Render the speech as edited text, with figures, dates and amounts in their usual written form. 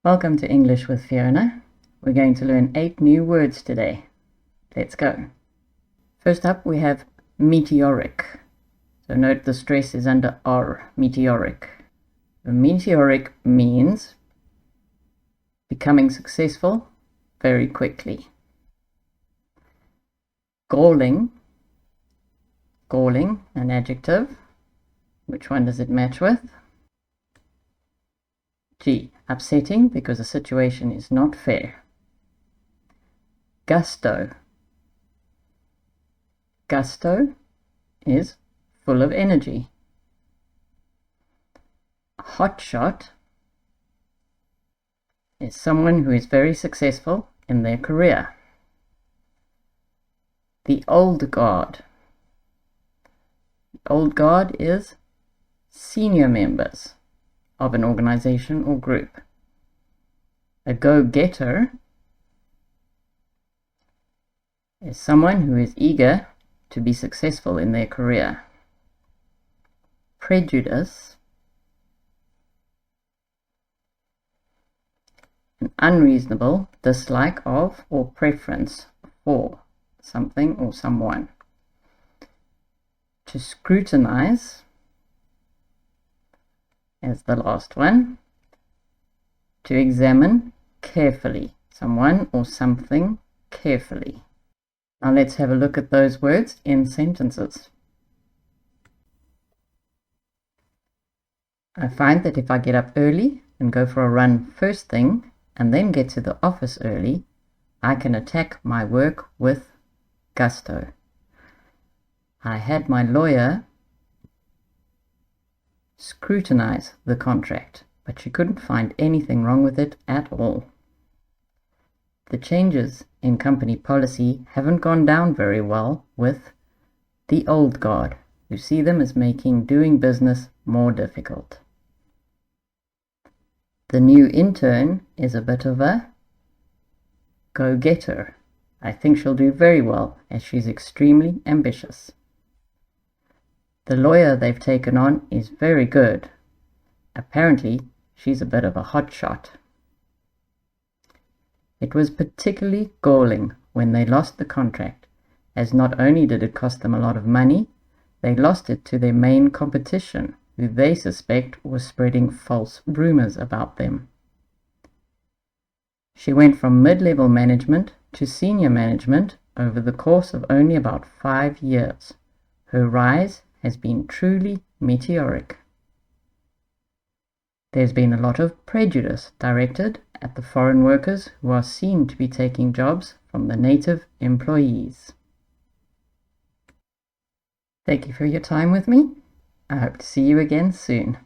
Welcome to English with Fiona. We're going to learn 8 new words today. Let's go. First up, we have meteoric. So note the stress is under R, meteoric. Meteoric means becoming successful very quickly. Galling, an adjective. Which one does it match with? G, upsetting because the situation is not fair. Gusto. Gusto is full of energy. Hotshot is someone who is very successful in their career. The old guard. The old guard is senior members of an organization or group. A go-getter is someone who is eager to be successful in their career. Prejudice, an unreasonable dislike of or preference for something or someone. To scrutinize is the last one. To examine carefully, someone or something carefully. Now let's have a look at those words in sentences. I find that if I get up early and go for a run first thing and then get to the office early, I can attack my work with gusto. I had my lawyer scrutinize the contract, but she couldn't find anything wrong with it at all. The changes in company policy haven't gone down very well with the old guard, who see them as making doing business more difficult. The new intern is a bit of a go-getter. I think she'll do very well as she's extremely ambitious. The lawyer they've taken on is very good. Apparently, she's a bit of a hotshot. It was particularly galling when they lost the contract, as not only did it cost them a lot of money, they lost it to their main competition, who they suspect was spreading false rumors about them. She went from mid-level management to senior management over the course of only about 5 years. Her rise has been truly meteoric. There's been a lot of prejudice directed at the foreign workers who are seen to be taking jobs from the native employees. Thank you for your time with me. I hope to see you again soon.